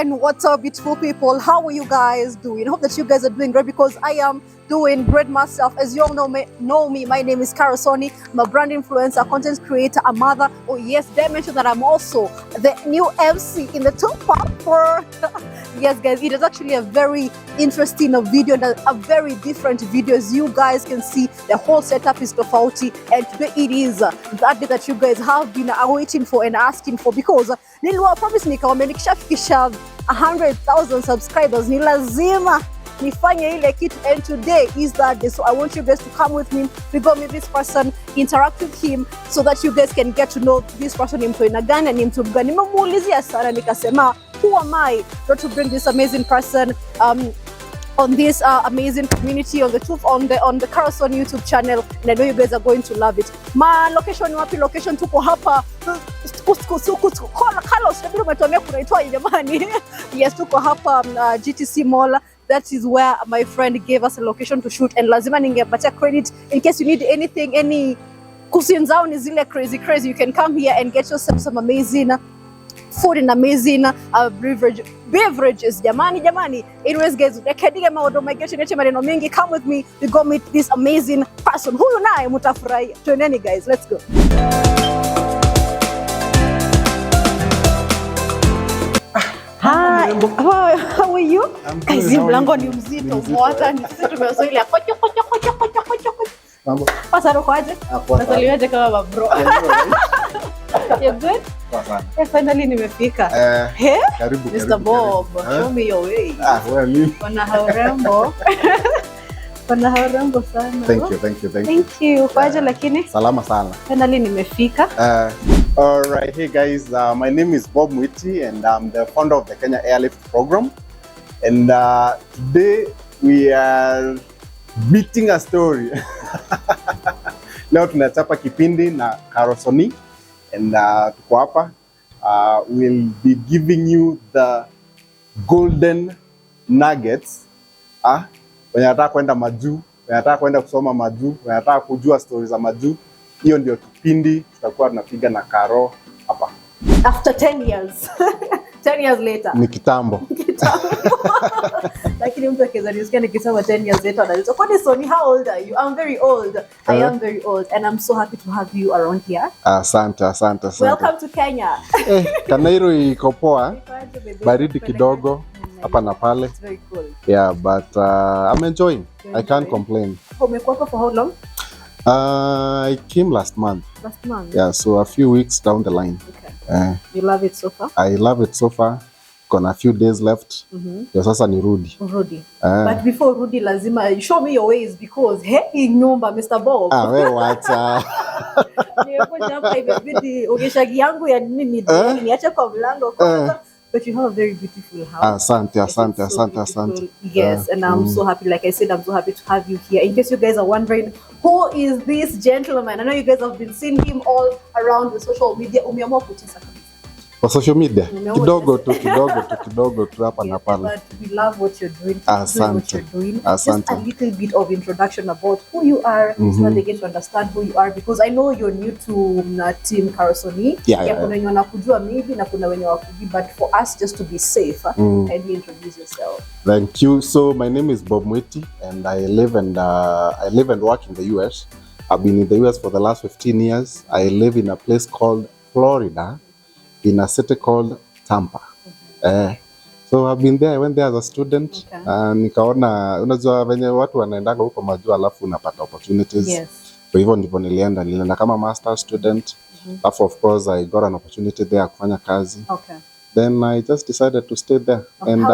and what's up, beautiful people? How are you guys doing? I hope that you guys are doing great, because I am doing great myself. As you all know me, my name is Cara Soni. I'm a brand influencer, content creator, a mother. Oh yes, did I mention that I'm also the new MC in the top for yes guys, it is actually a very interesting video and a very different video. As you guys can see, the whole setup is tofauti, and today it is that day that you guys have been waiting for and asking for, because niliwa promise nikawambia nikishafikisha 100,000 subscribers ni lazima nifanye ile kitu, and today is that day. So I want you guys to come with me. We go meet this person, interact with him, so that you guys can get to know this person. Ni mtu aina gani, ni mtu gani. Nimemuulizia sana nikasema, who am I not to bring this amazing person on this amazing community on the Cara Soni YouTube channel, and I know you guys are going to love it. Ma location wapi? Location tuko hapa yes, tuko hapa GTC Mall. That is where my friend gave us a location to shoot, and lazima ningepatia credit in case you need anything, any kusin zao ni zile crazy, you can come here and get yourself some amazing food and amazing beverages. Jamani. Anyways guys, maneno mingi, come with me. We go meet this amazing person. Huyu naye mutafurahi. Tuendeni guys, let's go. Hi, how are you? Kazi mlango ni mzito, mwata ni sisi tumezoea kocho. Mambo. Pasaro kwaje? Nasaliwaje kama bro? You're good? Sana. Finally nimefika. Karibu. Mr. Bob, show me your way. Wewe mimi. Wana haurembo. Wana haurembo sana. Thank you. Kwaje lakini? Salama sana. Finally nimefika. All right, hey guys, my name is Bob Mwiti, and I'm the founder of the Kenya Airlift program. And today we are beating a story. Leo tunachapa kipindi na Cara Soni, and tuko hapa. We'll be giving you the golden nuggets. When nataka kwenda majuu, when nataka kwenda kusoma majuu, when nataka kujua stories za majuu, hiyo ndio kipindi tutakuwa tunapiga na Caro hapa. After 10 years. 10 years later. Ni kitambo. Lakini mtu akiweza nisikia nikisema 10 years later anauliza, "Kwani Soni, how old are you?" I'm very old. I am very old, and I'm so happy to have you around here. Asante. Welcome to Kenya. Kanairo iko poa. Baridi kidogo hapa na pale. It's very cool. Yeah, but I'm enjoying. I can't complain. Umekuwa hapa for how long? I came last month. Yeah, so a few weeks down the line. Okay. You love it so far? I love it so far. Got a few days left. Yo sasa ni rudi. But before rudi lazima show me your ways, because hey nyumba Mr. Bob. Wewe wacha. Nimekuja hapa imebidi ogeshagi yangu ya nini niache kwa mlango kwanza. But you have a very beautiful house. Asante. Yes, and I'm so happy. Like I said, I'm so happy to have you here. In case you guys are wondering, who is this gentleman? I know you guys have been seeing him all around the social media. Umeamua kutesa kabisa. For social media, kidogo tu hapa na pale. But we love what you're doing. Asante. Just a little bit of introduction about who you are, so that they get to understand who you are, because I know you're new to team Cara Soni. Kuna wenye wanakujua maybe na kuna wenye wakujui, but for us just to be safe, kindly introduce yourself. Thank you. So my name is Bob Mwiti, and I live and work in the US. I've been in the US for the last 15 years. I live in a place called Florida, in a city called Tampa. So I've been there. I went there as a student. Nikaona unajua venye watu wanaendaga huko majuu alafu unapata opportunities. Yes. Kwa hivyo ndipo nilienda kama master student. Of course I got an opportunity there kufanya kazi. Okay. Then I just decided to stay there and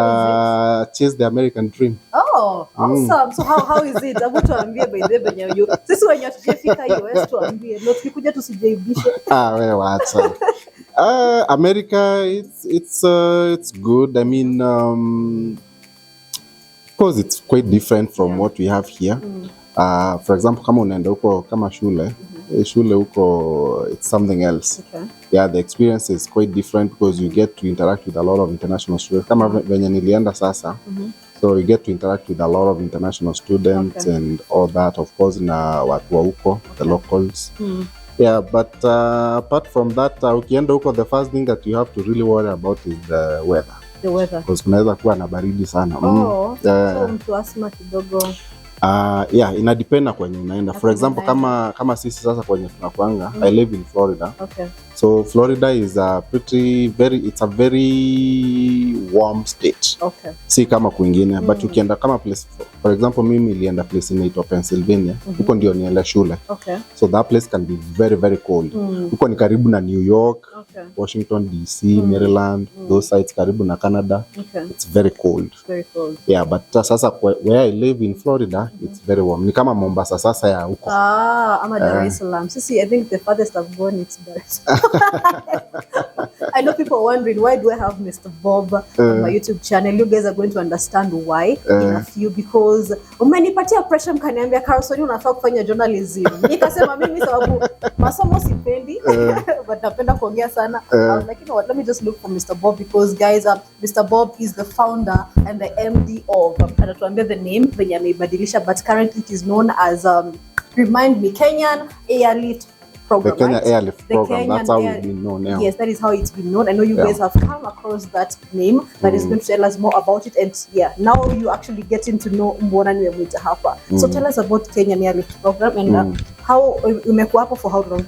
chase the American dream. Oh, awesome. So how is it? Hebu tuambie by the way, sisi wenye tujafika US tuambie. Ndio tukikuja tusijaibishe. Wewe wacha. America, it's good. I mean, of course, it's quite different from what we have here. For example, kama unaenda huko kama shule huko, it's something else. Okay. Yeah, the experience is quite different because you get to interact with a lot of international students. Kama venye nilienda sasa, so you get to interact with a lot of international students and all that. Of course, na watu wa huko, the locals. Yeah, but apart from that, ukienda huko, the first thing that you have to really worry about is the weather. The weather. Because kunaweza kuwa na baridi sana. So mtu asma kidogo. Yeah, inadependa kwenye unaenda. For example, kama sisi sasa kwenye tunakuanga, I live in Florida. Okay. So Florida is it's a very warm state. Okay. Si kama kwingine, but ukienda kama place, for example, mimi nilienda place inaitwa Pennsylvania. Huko ndio nienda shule. Okay. So that place can be very, very cold. Huko ni karibu na New York, Washington DC, Maryland, those sites karibu na Canada. Okay. It's very cold. Very cold. Yeah, but sasa where I live in Florida, it's very warm. Ni kama Mombasa sasa ya huko. Ama Dar es Salaam. See, I think the farthest I've gone it's Dar es Salaam. I know people are wondering, why do I have Mr. Bob on my YouTube channel? You guys are going to understand why in a few, because umenipatia pressure mkaniambia Carson unafaa kufanya journalism. Nikasema mimi sababu masomo sipendi but napenda kuongea sana. Like, you know what, let me just look for Mr. Bob, because guys, Mr. Bob is the founder and the MD of anatuambia the name venye ameibadilisha, but currently it is known as remind me, Kenyan Airlift Program. The Kenya right? Airlift Program. Kenyan That's how it's been known now. Yes, that is how it's been known. I know you guys have come across that name, but it's going to tell us more about it. And yeah, now you actually getting to know Mbona Niwemwita hapa. So tell us about Kenyan Airlift Program and how umekuwa hapo for how long?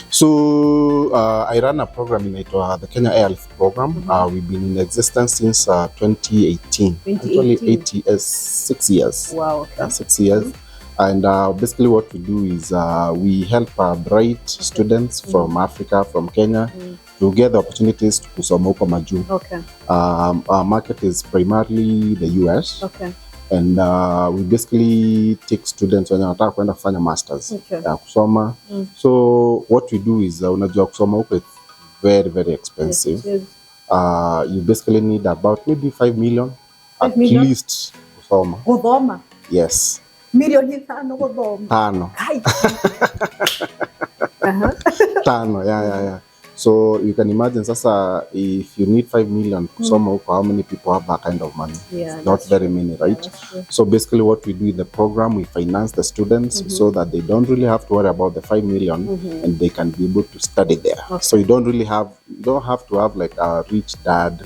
So I run a program in the Kenya Airlift Program. We've been in existence since 2018. 2018. Actually 6 years. Wow. Okay. 6 years. And basically what we do is we help bright students from Africa, from Kenya, to get the opportunities to kusoma huko majuu. Okay. Our market is primarily the US. Okay. And we basically take students wenye wanataka kwenda kufanya masters kusoma. So what we do is unajua kusoma huko it's very, very expensive. Yes. You basically need about maybe 5 million at least kusoma. Kusoma? Yes. Milioni 5 kusoma. 5. Tano, yeah. So you can imagine sasa if you need 5 million kusoma huko, how many people have that kind of money? Yeah, not very many, right? Yeah, so basically what we do in the program, we finance the students so that they don't really have to worry about the 5 million and they can be able to study there. Okay. So you don't have to have like a rich dad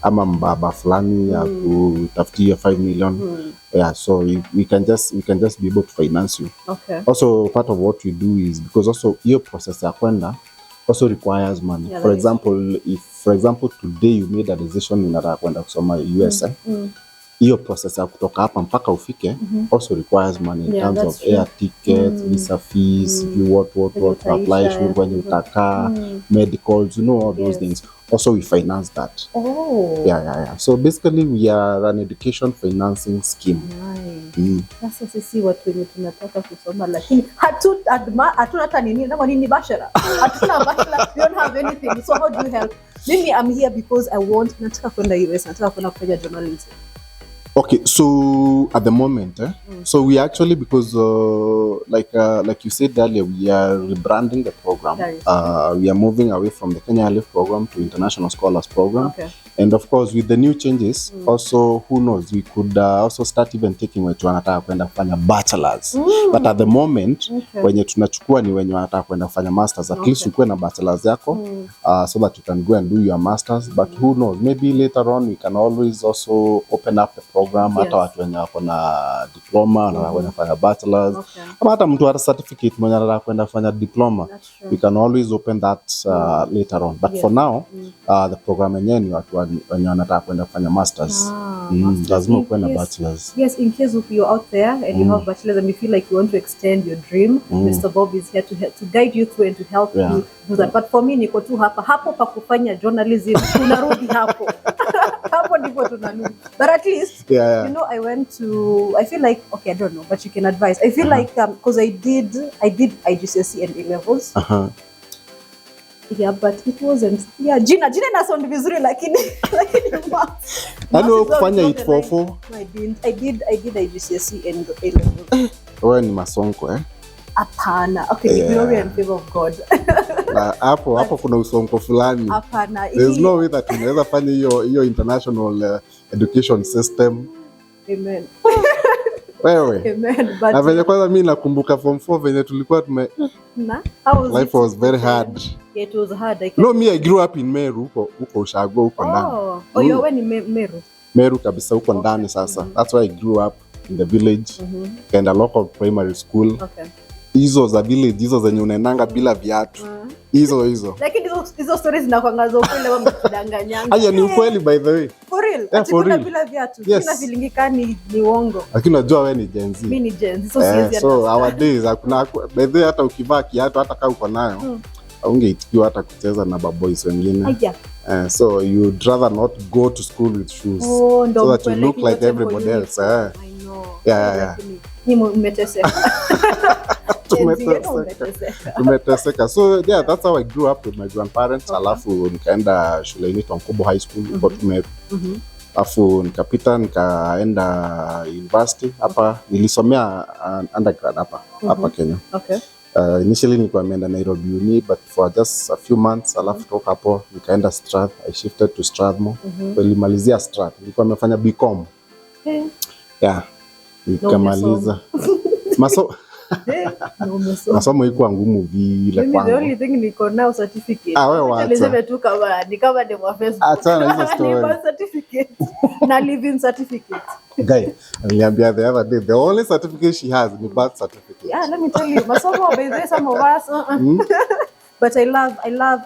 ama mbaba fulani ya kutafutia 5 million. Yeah, so we can just be able to finance you. Okay. Also part of what we do is because also your process ya kwenda also requires money. Yeah, for example today you made a decision unataka kwenda kusoma USA. Hiyo process ya kutoka hapa mpaka ufike also requires money in terms of air tickets, visa fees, what to apply to when you taka, medicals, all those things. Also we finance that. Yeah. So basically we are an education financing scheme. Sasa sisi watu wenye tunataka kusoma lakini hatuna hata nini bachelor. Hatuna bachelor, we don't have anything. So how do you help? Mimi I'm here because nataka kwenda US, nataka kwenda kufanya journalism. Okay, so at the moment, so we actually, because like you said earlier, we are rebranding the program. We are moving away from the Kenya Airlift Program to International Scholars Program. Okay. And of course, with the new changes, also, who knows, we could also start even taking wetu wanataka kwenda kufanya bachelors. But at the moment, wenye tunachukua ni wenye wanataka kwenda kufanya masters. At least ukuwe na bachelors yako, so that you can go and do your masters. But who knows, maybe later on, we can always also open up the program. Hata watu wenye wako na diploma, wanataka kwenda kufanya bachelors. Ama hata mtu hata certificate mwenye anataka kwenda kufanya diploma. We can always open that later on. But for now, the program yenyewe ni watu wenye wanataka kwenda kufanya masters. Lazima ukuwe na bachelors. Yes, in case if you're out there and you have bachelors and you feel like you want to extend your dream, Mr. Bob is here to guide you through and to help you do that. But for me, niko tu hapo pa kufanya journalism, tunarudi hapo. Hapo ndipo tunarudi. But at least, you know, I feel like, okay, I don't know, but you can advise. I feel like, because I did IGCSE and A-levels. Yeah, but it wasn't. Yeah, jina na sound vizuri lakini Ano kufanya 844? I did IGCSE and A-levels. Wewe ni masonko Hapana. Okay, glory and favor of God. Hapo kuna usonko fulani. Hapana. There's no way that unaweza fanya hiyo international education system. Amen. Wewe. Amen. But na venye kwanza mimi nakumbuka form 4 venye tulikuwa life was very hard. Yeah, it was hard. No, me, I grew up in Meru, huko Ushago, huko ndani. Oh, you were in Meru? Meru kabisa, huko ndani sasa. That's why I grew up in the village and a local primary school. Okay. Hizo za village, hizo zenye unaendanga bila viatu. Hizo. Lakini hizo stories zinakuangaza ukweli au mkidanganyanga. Haya ni ukweli by the way. For real? Yeah, for real. Bila viatu. Yes. Sina feeling kani ni uongo. Lakini unajua wewe ni Gen Z. Mimi ni Gen Z, so siwezi. So our days hakuna by the way, hata ukivaa kiatu hata kama uko nayo ungeitikiwa hata kucheza na baboys wengine. So you'd rather not go to school with shoes so that you look like everybody else. I know. Yeah. Ni umeteseka. Tumeteseka. So yeah, that's how I grew up with my grandparents. Alafu nikaenda shule inaitwa Nkobo High School huko Tumeru. Alafu nikapita nikaenda university hapa. Nilisomea undergrad hapa Kenya. Okay. Initially nilikuwa nimeenda Nairobi Uni, but for just a few months alafu toka hapo nikaenda Strath. I shifted to Strathmore. Nilimalizia Strath. Nilikuwa nimefanya BCom. Yeah. Nikamaliza. Masomo iko ngumu vile kwangu. The only thing niko now certificate. Wewe niseme tu kama demo wa Facebook. Achana hizo story. Ni certificate. Na living certificate. Guy, niliambia the other day the only certificate she has is birth certificate. Yeah, let me tell you. Masomo by the some of us. But I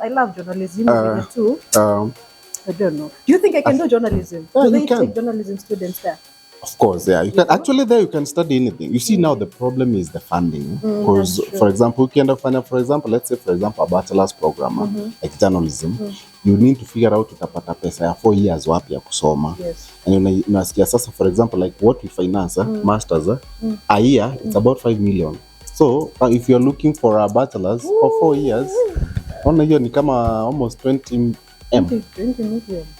love journalism too. I don't know. Do you think I can do journalism? Do they take journalism students there? Of course, yeah. You can actually there you can study anything. You see now the problem is the funding. Because for example, you can find for example, let's say for example a bachelor's program like journalism, you need to figure out utapata pesa ya 4 years wapi ya kusoma. Yes. And unasikia sasa for example like what we finance masters a year it's about 5 million. So if you're looking for a bachelor's for 4 years, ona hiyo ni kama almost 20 million.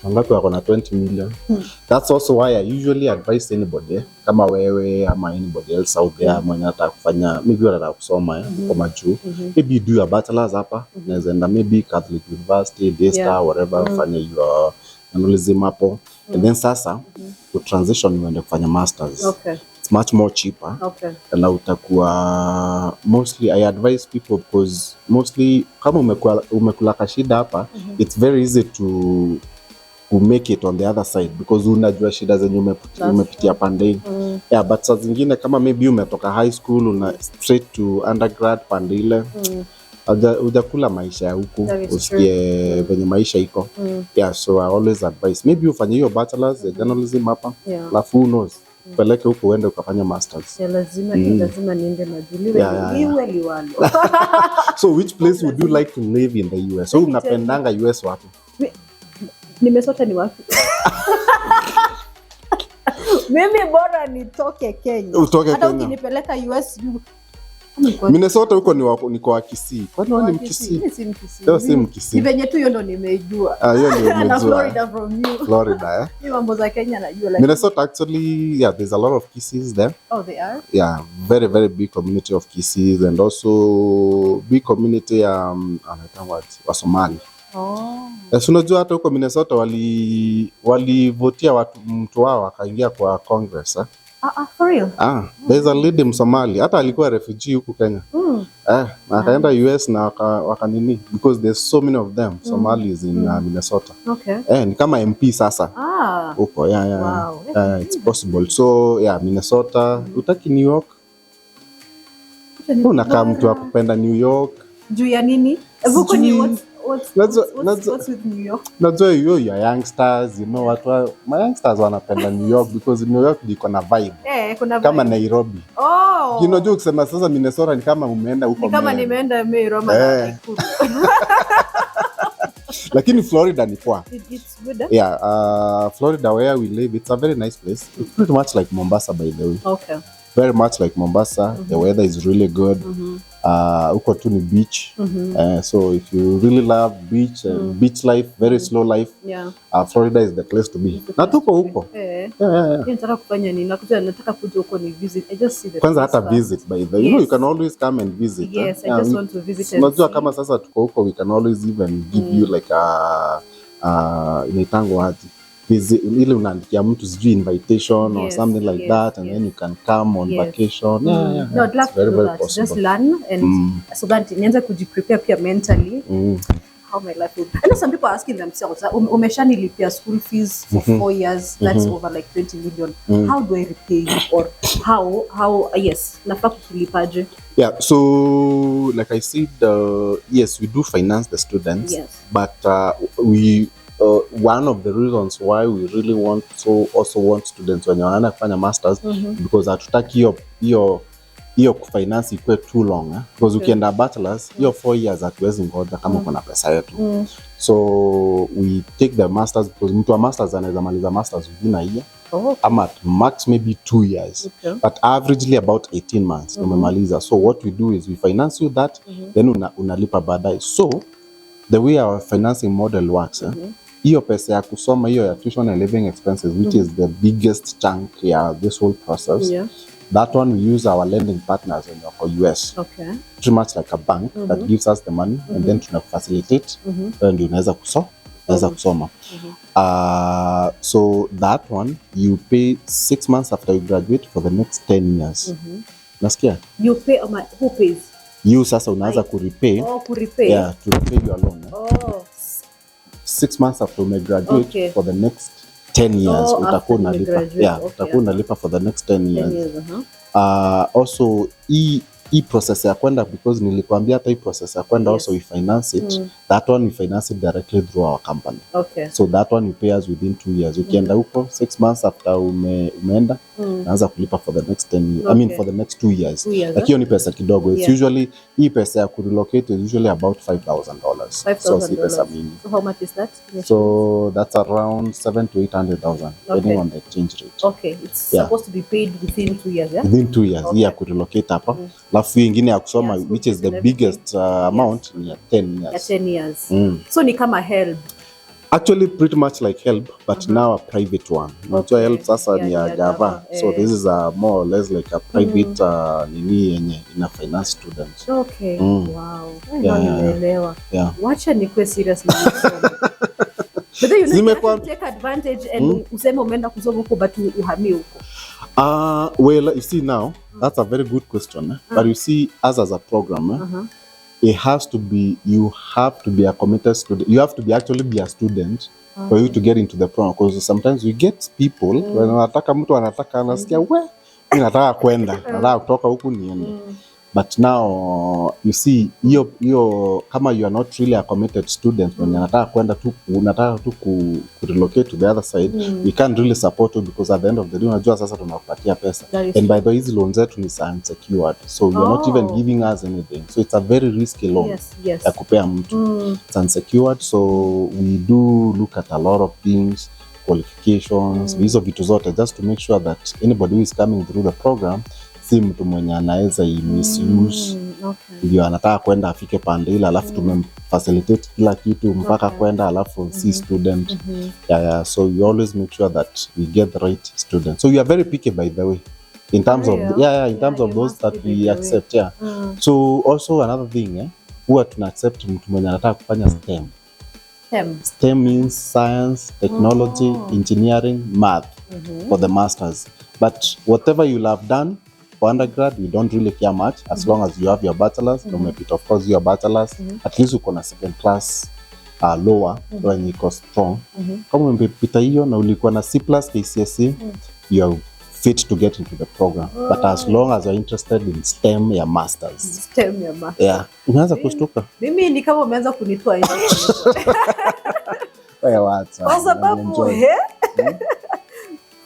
Wangapi wako na 20 million? That's also why I usually advise anybody kama wewe ama anybody else out there mwenye anataka kufanya maybe anataka kusoma kama juu maybe do your bachelor's hapa unaweza enda maybe Catholic University, Daystar, whatever fanya your journalism hapo and then sasa to transition uende kufanya masters. Okay. It's much more cheaper. Okay. Na utakuwa mostly I advise people because mostly kama umekula kashida hapa it's very easy to make it on the other side because unajua shida zenye umepitia pande. Yeah, but saa zingine kama maybe umetoka high school una straight to undergrad pande ile ujakula maisha ya huku usikie venye maisha iko. Yeah, so I always advise maybe ufanye hiyo bachelor's ya journalism hapa alafu who knows peleke huko uende ukafanya masters. Lazima niende majuliwe liwalo. So which place would you like to live in the US? So unapendanga US wapi? Nimesota ni wapi? Mimi bora nitoke Kenya. Hata ukinipeleka US Minnesota huko ni kwa Kisii. Kwani wewe ni Mkisii? Mimi si Mkisii. Leo si Mkisii. Venye tu hiyo ndo nimeijua. Hiyo ndio nimejua. Na Florida from you. Florida, Ni mambo za Kenya najua like. Minnesota actually, yeah, there's a lot of Kisis there. Oh, they are? Yeah, very very big community of Kisis and also big community wa Somali. Unajua hata huko Minnesota walivotia mtu wao akaingia kwa Congress. For real? There's a lady Msomali hata alikuwa refugee huku Kenya. Akaenda US na wakanini because there's so many of them Somalis in Minnesota. Okay. Ni kama MP sasa. Huko Wow. It's possible. So yeah, Minnesota, utaki New York? Unakaa mtu wa kupenda New York. Juu ya nini? Huko ni what's with New York? Najua hiyo ya youngsters, you know my youngsters wanapenda New York because New York iko na vibe. Kuna kama vibe. Nairobi. Unajua ukisema sasa Minnesota ni kama umeenda huko. Ni kama nimeenda Meru ama Nakuru. Lakini Florida ni poa. It's good. Yeah, Florida where we live, it's a very nice place. It's pretty much like Mombasa by the way. Okay. Very much like Mombasa. The weather is really good. Huko tu ni beach. So if you really love beach beach life, very slow life, Florida is the place to be. Na tuko huko. Nataka kufanya nini? Nataka kuja huko ni visit. I just see the kwanza hata visit by the way. You know you can always come and visit. Yes, I just want to visit. Unajua kama sasa tuko huko we can always even give you like inaitangwa aje ile unaandikia mtu sijui invitation or something like that, and then you can come on vacation. No, I'd love to do that. Possible. Just learn and so that nianze kujiprepare pia mentally. How my life would. I know some people are asking themselves, umeshanilipia school fees for 4 years, that's over like 20 million. How do I repay you? Or how yes, nafaa kulipaje? Yeah, so like I said, yes, we do finance the students, but we one of the reasons why we really also want students when wanaenda kufanya masters because hatutaki hiyo kufinance ikuwe too long because ukienda bachelors hiyo 4 years hatuwezi ngoja kama kuna pesa yetu. So we take the masters because mtu wa masters anaweza maliza masters within a year ama at max maybe 2 years, but averagely about 18 months umemaliza. So what we do is we finance you that, then unalipa baadaye. So the way our financing model works, hiyo pesa ya kusoma, hiyo ya tuition and living expenses, which is the biggest chunk this whole process, that one we use our lending partners in the US. Pretty much like a bank that gives us the money and then tuna facilitate and unaweza kusoma. So that one you pay 6 months after you graduate for the next 10 years. Nasikia? You pay who pays? You sasa unaanza kurepay. Yeah, to repay your loan. 6 months after you graduate for the next 10 years utakuwa unalipa. Utakuwa unalipa for the next 10 years. Also hii process ya kwenda, because nilikwambia hata hii process ya kwenda also we finance it. That one we finance it directly through our company. So that one we pay us within 2 years. Ukienda huko 6 months after umeenda naanza kulipa for the next 10 years. I mean for the next 2 years. Like hiyo ni pesa kidogo. It's usually hii pesa ya relocate is usually about $5,000. So si pesa mingi. So how much is that? So that's around 700,000 to 800,000 depending on the exchange rate. It's supposed to be paid within 2 years, Within 2 years. Hii ya relocate hapa. Alafu ingine ya kusoma which is the biggest amount ni ya 10 years. 10 years. So ni kama help. Actually pretty much like help, but now a private one. Not help sasa ni ya Java. So this is a more or less like a private nini yenye ina finance students. Wow. Nimeelewa. Wacha nikuwe serious na kusoma. But then you know take advantage and useme umeenda kusoma huko but uhamie huko. Well, you see now, that's a very good question. But you see, us as a program, it has to be, you have to be a committed student. You have to actually be a student for you to get into the program. Because sometimes we get people, when wanataka mtu anataka anasikia, mimi nataka kwenda, nataka kutoka huku niende. But now, you see, hiyo kama you are not really a committed student, when unataka kwenda tu, unataka tu relocate to the other side, we can't really support you because at the end of the day, unajua sasa tunakupatia pesa. And by the way, hizi loans zetu ni unsecured. So you're not even giving us anything. So it's a very risky loan. Ya kupea mtu. It's unsecured. So we do look at a lot of things, qualifications, hizo vitu zote, just to make sure that anybody who is coming through the program si mtu mwenye anaweza misuse ndio anataka kwenda afike pande ile alafu tumemfacilitate kila kitu mpaka kwenda alafu si student. So we always make sure that we get the right student. So we are very picky by the way in terms of in terms of those that we accept. So also another thing huwa tuna accept mtu mwenye anataka kufanya STEM. STEM means science, technology, engineering, math for the masters. But whatever you'll have done for undergrad, we don't really care much as long as you have your bachelor's. Of course, your bachelor's, at least uko na second class lower when you strong. Kama umepita hiyo na ulikuwa na C+ KCSE, you are fit to get into the program. But as long as you're interested in STEM ya masters. Umeanza kushtuka. Mimi ni kama umeanza kunitoa nje. Kwa sababu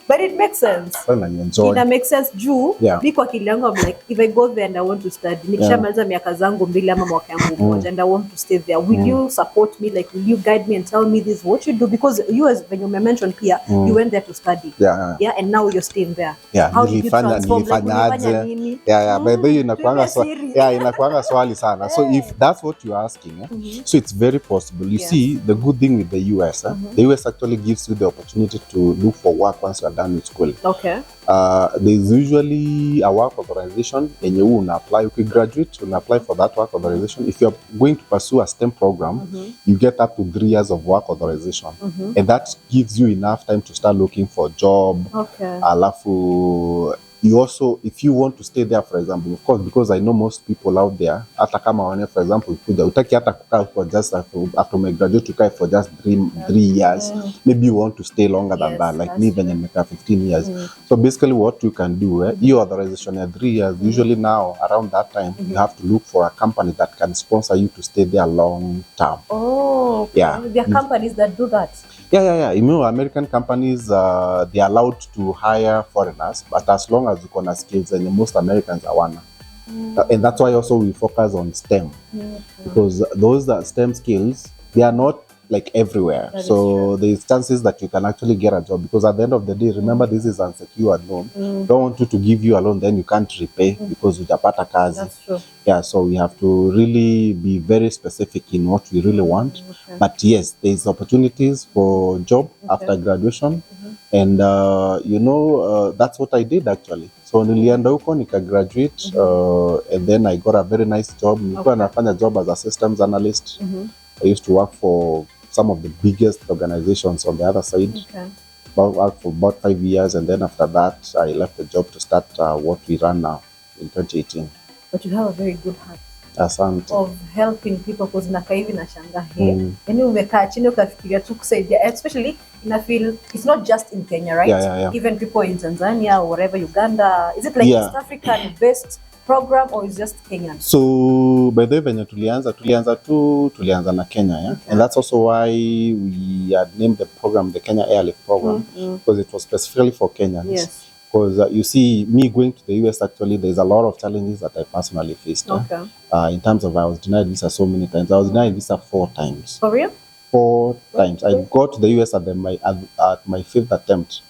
but it makes sense. It makes sense juu mi kwa akili yangu I'm like if I go there and I want to study nikishamaliza miaka zangu 2 ama mwaka yangu mmoja and I want to stay there, will you support me, like will you guide me and tell me this what you do, because you as when you mentioned here you went there to study and now you're staying there. How did you transform? By the way inakuanga swali sana. So if that's what you're asking, so it's very possible. You see the good thing with the US, the US actually gives you the opportunity to look for work once you're done with school. Okay. There's usually a work authorization and you will apply. You can graduate and apply for that work authorization. If you're going to pursue a STEM program, you get up to 3 years of work authorization. And that gives you enough time to start looking for a job. Okay. Alafu, you also, if you want to stay there, for example, of course, because I know most people out there, hata kama wane, for example, utaki hata kukaa for just after my graduate to for just three years. Maybe you want to stay longer than that, like me when I'm 15 years. So basically what you can do, your authorization at 3 years, usually now around that time, you have to look for a company that can sponsor you to stay there long term. Oh, okay. Yeah. There are companies that do that. Yeah. You know, American companies, they're allowed to hire foreigners, but as long as you can skills, and most Americans are one. And that's why also we focus on STEM, because those STEM skills, they are not like everywhere. So there's chances that you can actually get a job, because at the end of the day, remember, this is unsecured loan. Don't want you to give you a loan, then you can't repay because you japata kazi. That's true. Yeah, so we have to really be very specific in what we really want. But yes, there's opportunities for job after graduation. And you know, that's what I did actually. So nilienda huko nika graduate, and then I got a very nice job. Nilikuwa nafanya job as a systems analyst. I used to work for some of the biggest organizations on the other side. Worked for about 5 years, and then after that, I left the job to start what we run now in 2018. But you have a very good heart. Asante. Of helping people, because nakaa hivi nashangaa yani umekaa chini ukafikiria tu kusaidia, especially in I feel it's not just in Kenya, right? Yeah. Even people in Tanzania or whatever, Uganda. Is it like East African based program or is just Kenyan? So by the way, venye tulianza na Kenya, yeah? And that's also why we had named the program the Kenya Airlift Program, because it was specifically for Kenyans. Yes. Because you see, me going to the US, actually, there's a lot of challenges that I personally faced. In terms of, I was denied visa so many times. I was denied visa 4 times. For real? 4 times. I got to the US at my 5th attempt.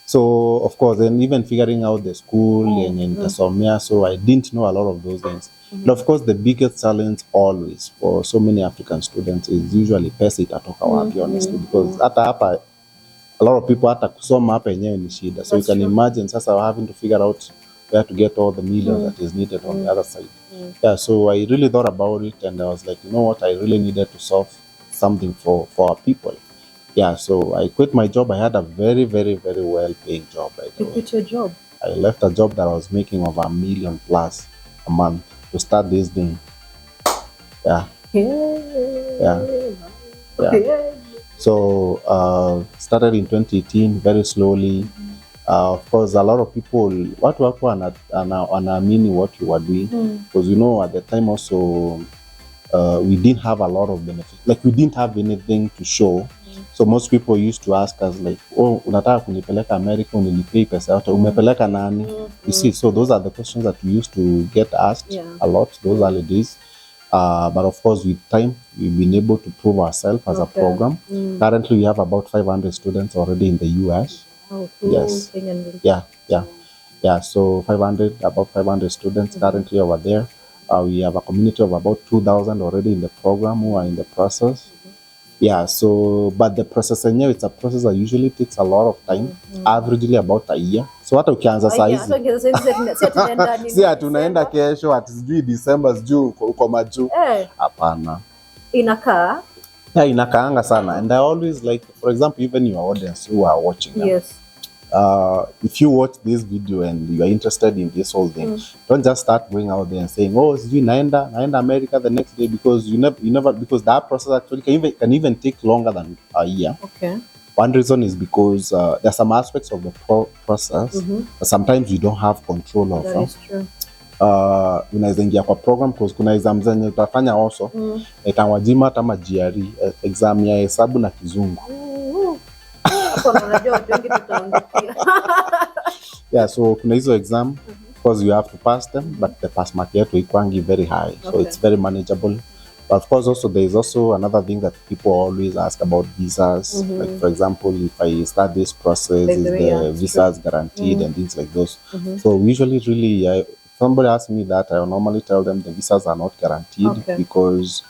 So, of course, then even figuring out the school and the Somia, so I didn't know a lot of those things. But of course, the biggest challenge always for so many African students is usually pesa itatoka wapi, honestly, because hata hapa, a lot of people hata kusoma hapa yenyewe ni shida. So you can imagine sasa having to figure out where to get all the millions that is needed on the other side. Yeah, so I really thought about it, and I was like, you know what, I really needed to solve something for our people. Yeah, so I quit my job. I had a very, very, very well-paying job. You quit your job? I left a job that I was making over $1 million plus a month to start this thing. Yeah. So started in 2018, very slowly. Of course, a lot of people, watu wako wanaamini what you are doing, because you know at the time also we didn't have a lot of benefit. Like we didn't have anything to show. So most people used to ask us like, oh, unataka kunipeleka America, unilipei pesa yote, umepeleka nani? You see, so those are the questions that we used to get asked a lot those early days. But of course, with time, we've been able to prove ourselves as a program. Currently, we have about 500 students already in the US. Oh, cool. Yes. Yeah. So about 500 students currently over there. We have a community of about 2,000 already in the program who are in the process. Yeah, so, but the process, it's a process that usually takes a lot of time, averagely about a year. So hata ukianza saa hizi si tunaenda kesho ati sijui December sijui uko majuu. Hapana. Inakaa? Yeah, inakaanga sana. And I always like, for example, even your audience who are watching them. Yes. If you watch this video and you are interested in this whole thing, don't just start going out there and saying, oh, sijui naenda America the next day, because you never because that process actually can even take longer than a year. Okay. One reason is because there are some aspects of the process that sometimes you don't have control of. That is true. Unaweza ingia kwa program because kuna exam zenye utafanya also itawajima kama GRE exam ya hesabu na kizungu. Yeah, so kuna hizo exam, of course you have to pass them, but the pass mark yetu ikwangi very high, so it's very manageable. But of course also there is also another thing that people always ask about visas. Like for example, if I start this process, is the visas guaranteed and things like those. So usually really, somebody asks me that, I normally tell them the visas are not guaranteed because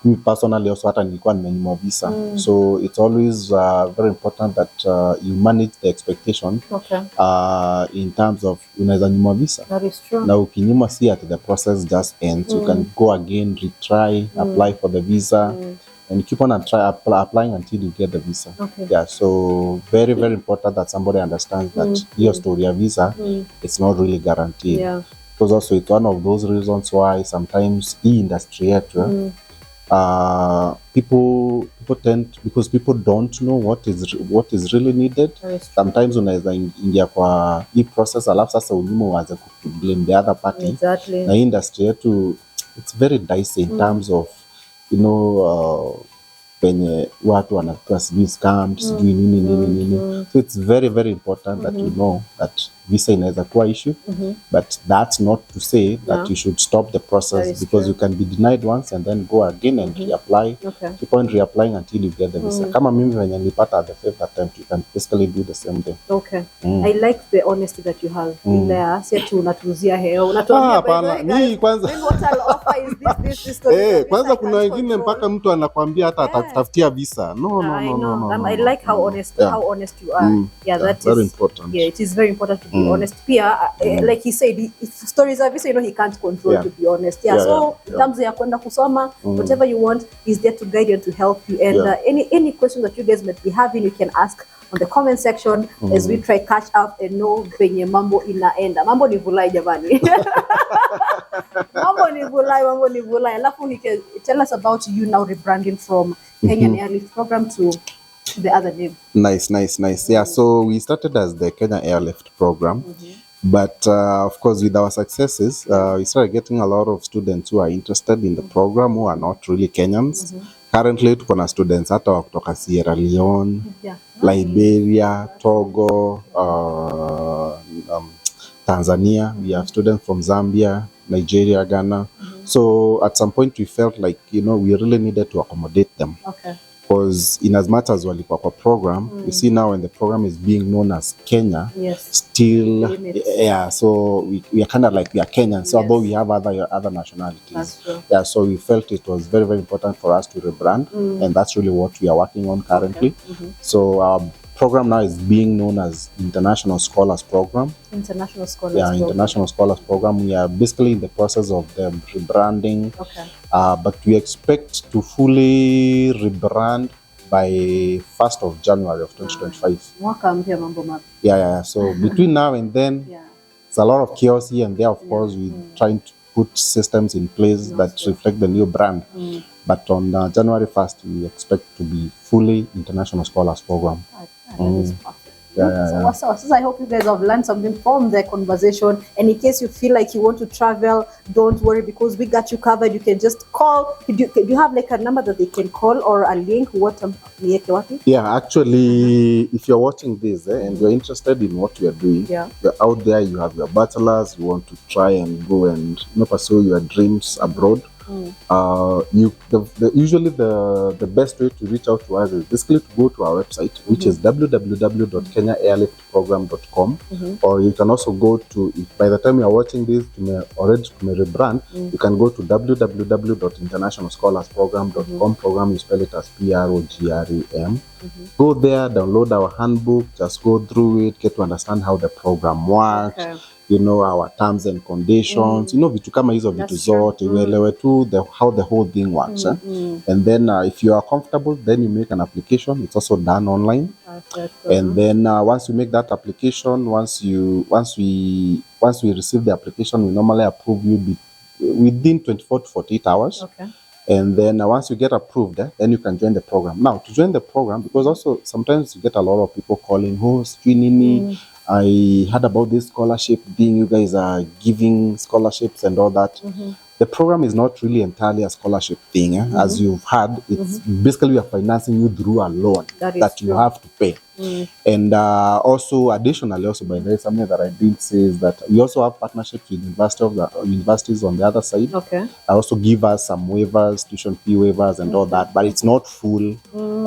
Me personally also hata nilikuwa nimenyimwa visa. So it's always very important that you manage the expectation in terms of unaweza nyimwa visa. That is true. Na ukinyimwa si at the process just ends. You can go again, retry, apply for the visa, and keep on applying until you get the visa. Yeah, so very, very important that somebody understands that your story of visa, it's not really guaranteed. Yeah. Because also it's one of those reasons why sometimes industry people tend, because people don't know what is really needed. Sometimes unaweza ingia kwa hii process alafu sasa unyume uanze ku blame the other party. Exactly. Na industry yetu it's very dicey in terms of penye watu wanakuwa sijui scams sijui nini. So it's very, very important that you know that visa inaweza kuwa issue, but that's not to say that you should stop the process, because you can be denied once and then go again and reapply. Keep on reapplying until you get the visa. Kama mimi venye nilipata at the fifth attempt, you can basically do the same thing. I like the honesty that you have in there. Si ati unatuzia heo, unatuambia ni kwanza what I'll offer is this kwanza kuna wengine mpaka mtu anakuambia hata atakutafutia visa. No. I like how honest you are. That very is important. Yeah, it is very important to be honest. Pia like he said, if stories are visa, he can't control, to be honest. So in terms ya kwenda kusoma, whatever you want is there to guide you and to help you. And any questions that you guys might be having, you can ask on the comment section as we try catch up and know venye mambo inaenda. Mambo ni vulai jamani. Mambo ni vulai. Alafu he can tell us about you now rebranding from Kenyan Airlift Program to the other name. Nice. Yeah, so we started as the Kenya Airlift Program. But of course, with our successes, we started getting a lot of students who are interested in the program who are not really Kenyans. Currently, tuko na students hata wa kutoka Sierra Leone, Liberia, Togo, Tanzania. We have students from Zambia, Nigeria, Ghana. So at some point, we felt like, we really needed to accommodate them. Because in as much as walikuwa kwa program, you see now when the program is being known as Kenya, still, so we are kind of like we are Kenyan, so although we have other nationalities. So we felt it was very, very important for us to rebrand, and that's really what we are working on currently. So our program now is being known as International Scholars Program. International Scholars International Scholars Program. We are basically in the process of the rebranding. But we expect to fully rebrand by 1st of January of 2025. So between now and then, it's a lot of chaos here and there. Of course, we're trying to put systems in place that reflect the new brand. But on January 1st, we expect to be fully International Scholars Program. That is perfect. So I hope you guys have learned something from the conversation. And in case you feel like you want to travel, don't worry, because we got you covered. You can just call. Do you have like a number that they can call or a link? Yeah, actually, if you're watching this and you're interested in what we are doing, you're out there, you have your bachelor's, you want to try and go and pursue your dreams abroad. Usually the best way to reach out to us is basically to go to our website, which is www.kenyaairliftprogram.com, or you can also go to, if by the time you are watching this, already rebrand, you can go to www.internationalscholarsprogram.com. Program, you spell it as PROGRAM. Go there, download our handbook, just go through it, get to understand how the program works. Our terms and conditions, vitu kama hizo vitu zote, uelewe tu how the whole thing works. And then if you are comfortable, then you make an application. It's also done online. And then once you make that application, once we receive the application, we normally approve you within 24 to 48 hours. And then once you get approved, then you can join the program. Now, to join the program, because also sometimes you get a lot of people calling, I heard about this scholarship thing. You guys are giving scholarships and all that. The program is not really entirely a scholarship thing. As you've heard, it's basically we are financing you through a loan that you have to pay. And also, additionally, by the way, something that I did say is that we also have partnerships with universities on the other side. I also give us some waivers, tuition fee waivers and all that, but it's not full.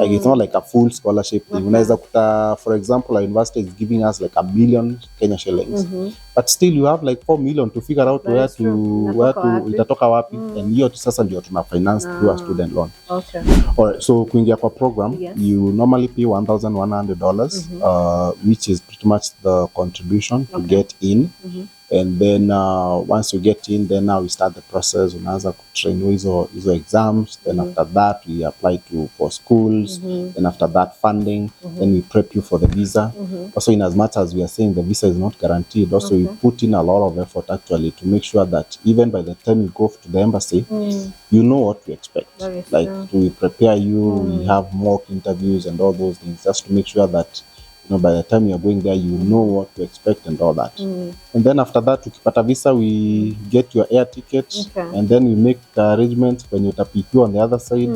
Like it's not like a full scholarship thing. Unaweza kuta, for example, our university is giving us like 1 million Kenya shillings. But still you have like 4 million to figure out where to itatoka wapi. And hiyo sasa ndio tuna finance through a student loan. Okay. Alright, so kuingia kwa program, you normally pay $1,100, which is pretty much the contribution to get in. And then once you get in, then now we start the process. Unaanza kutrain hizo exams. Then after that, we apply for schools. Then after that, funding. Then we prep you for the visa. Also, in as much as we are saying the visa is not guaranteed, also we put in a lot of effort actually to make sure that even by the time you go to the embassy, you know what to expect. Like we prepare you, we have mock interviews and all those things just to make sure that by the time you're going there, you know what to expect and all that. And then after that, ukipata visa, we get your air ticket, and then we make the arrangements when you tapiku on the other side,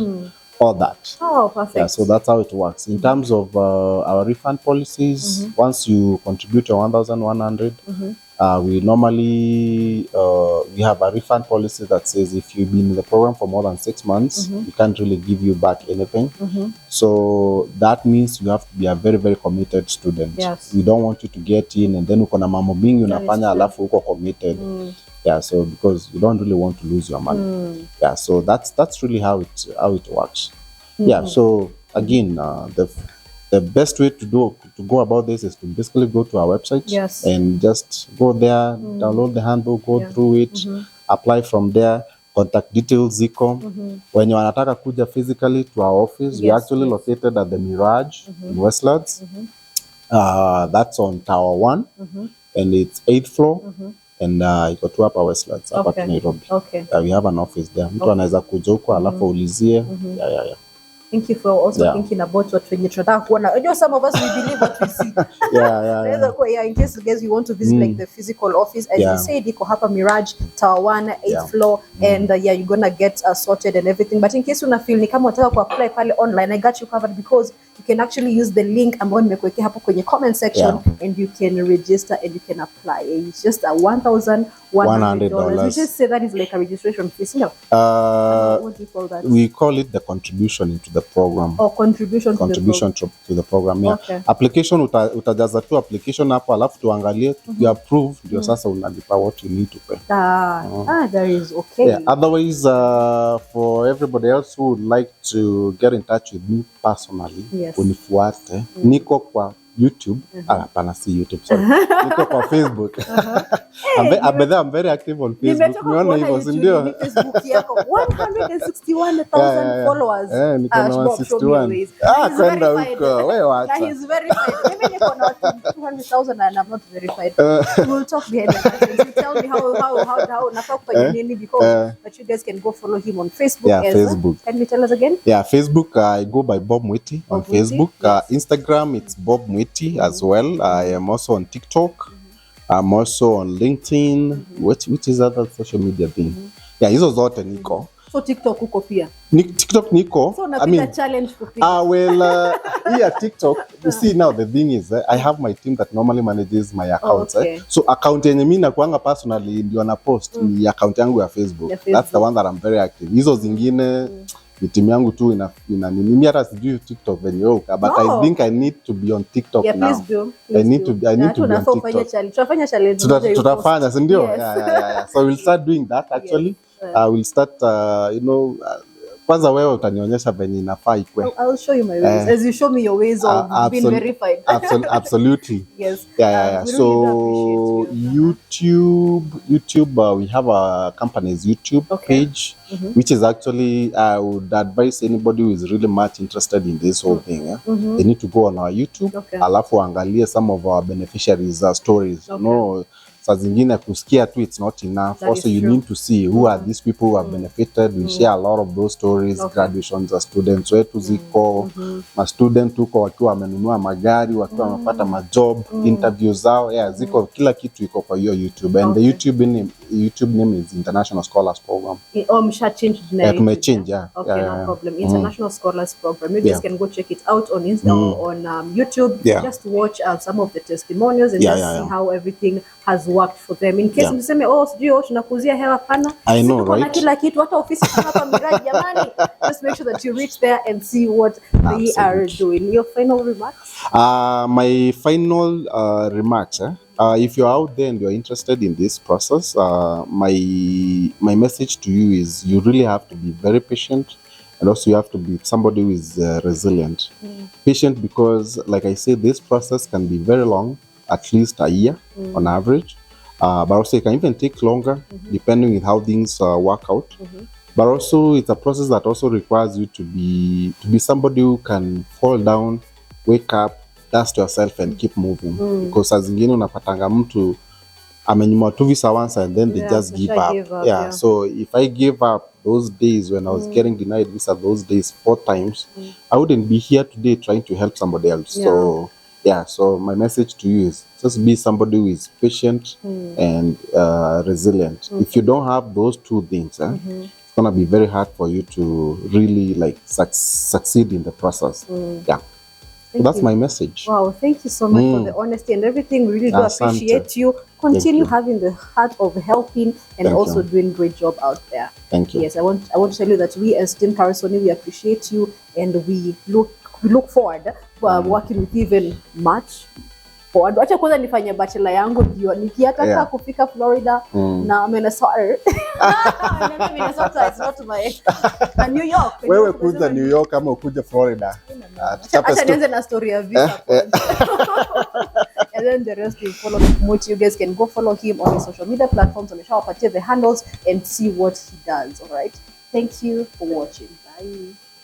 all that. Oh, perfect. Yeah, so that's how it works. In terms of our refund policies, once you contribute your 1,100, we normally we have a refund policy that says if you've been in the program for more than 6 months, we can't really give you back anything. So that means you have to be a very, very committed student. We don't want you to get in and then uko na mambo mingi unafanya alafu uko committed. Yeah, so because you don't really want to lose your money. Yeah, so that's really how it works. Yeah, so again, the best way to go about this is to basically go to our website and just go there, download the handbook, go through it, apply from there. Contact details ziko. When you wanataka kuja physically to our office, we're actually located at the Mirage in Westlands. That's on Tower 1 and it's 8th floor. And iko tu hapa Westlands hapa Nairobi. We have an office there. Mtu anaweza kuja huko alafu ulizie. Yeah. Thank you for also thinking about what when you try kuona. You know, some of us we believe what we see. In case you guys you want to visit like the physical office, as you said, iko hapa Mirage Tower 1 8th floor, and you're gonna get sorted and everything. But in case una feel ni kama unataka ku apply pale online, I got you covered because you can actually use the link ambayo nimekuwekea hapo kwenye comment section and you can register and you can apply. It's just a $1,100. We just say that is like a registration fee. What do you call that? We call it the contribution into the program. Or contribution to the program. Yeah. Application utajaza tu application hapo alafu tuangalie you approve ndio sasa unalipa what you need to pay. That is okay. Yeah. Otherwise, for everybody else who would like to get in touch with me personally, unifuate. Niko kwa YouTube. Hapana, si YouTube, sorry. Niko kwa Facebook. I'm very active on Facebook. Nimeona hivyo ndio. Facebook yako 161,000 followers. Niko na 161. Kwenda huko. Wewe wacha. He's verified. Mimi niko na 200,000 and I'm not verified. We'll talk behind the curtains. You tell me how nafaa kufanya nini because but you guys can go follow him on Facebook. Facebook. Can you tell us again? Facebook, I go by Bob Mwiti on Facebook. Instagram, it's Bob Mwiti as well. I am also on TikTok. I'm also on LinkedIn. Which is other social media thing? Hizo zote niko. So TikTok uko pia? TikTok niko. So napita challenge kupita. TikTok. You see now the thing is I have my team that normally manages my accounts. So account yenye mimi nakuanga personally ndio na post ni account yangu ya Facebook. That's the one that I'm very active. Hizo zingine ni timu yangu tu ina mimi hata sijui TikTok venye but I think I need to be on TikTok now. Please do. I need to be on TikTok. Tutafanya challenge. Tutafanya, si ndio? Yeah. So we'll start doing that actually. We'll start kwanza wewe utanionyesha venye inafaa ikwe. I'll show you my ways as you show me your ways of being verified. Absolutely. Yes. Yeah. So YouTube, we have a company's YouTube page, which is actually, I would advise anybody who is really much interested in this whole thing. They need to go on our YouTube. Alafu angalie some of our beneficiaries' stories. Saa zingine kusikia tu it's not enough. Also you need to see who are these people who have benefited. We share a lot of those stories, graduations za students wetu ziko, ma student huko wakiwa wamenunua magari, wakiwa wamepata majob, interviews zao, ziko kila kitu iko kwa hiyo YouTube. And the YouTube YouTube name is International Scholars Program. Msha change the name. May change, yeah. Okay, no problem. International Scholars Program. You guys can go check it out on on YouTube. Just watch some of the testimonials and just see how everything has worked for them. In case mseme sijui tunakuzia hewa pana. I know, right? Kila kitu hata ofisi hapa Miraji jamani. Just make sure that you reach there and see what they are doing. Your final remarks? My final remarks, if you're out there and you're interested in this process, my message to you is you really have to be very patient, and also you have to be somebody who is resilient. Patient because, like I said, this process can be very long, at least a year on average, but also it can even take longer depending on how things work out. But also it's a process that also requires you to be somebody who can fall down, wake up, dust yourself and keep moving. Because as zingine unapatanga mtu amenyuma tu visa once and then they just give up. So if I gave up those days when I was getting denied visa, those days 4 times, I wouldn't be here today trying to help somebody else. So my message to you is just be somebody who is patient and resilient. If you don't have those 2 things, it's gonna be very hard for you to really like succeed in the process. So that's my message. Wow, thank you so much for the honesty and everything. We really do appreciate you. Continue having the heart of helping and also doing great job out there. Thank you. Yes, I want to tell you that we as Team Karasoni, we appreciate you and we look forward to working with you even much. Acha kwanza nifanye bachelor yangu ndio nikiataka kufika Florida na Minnesota. Minnesota is not my New York. Wewe kuja New York ama ukuja Florida. Acha nianze na story ya visa. And then the rest will follow. You guys can go follow him on his social media platforms and share the handles and see what he does. All right. Thank you for watching. Bye.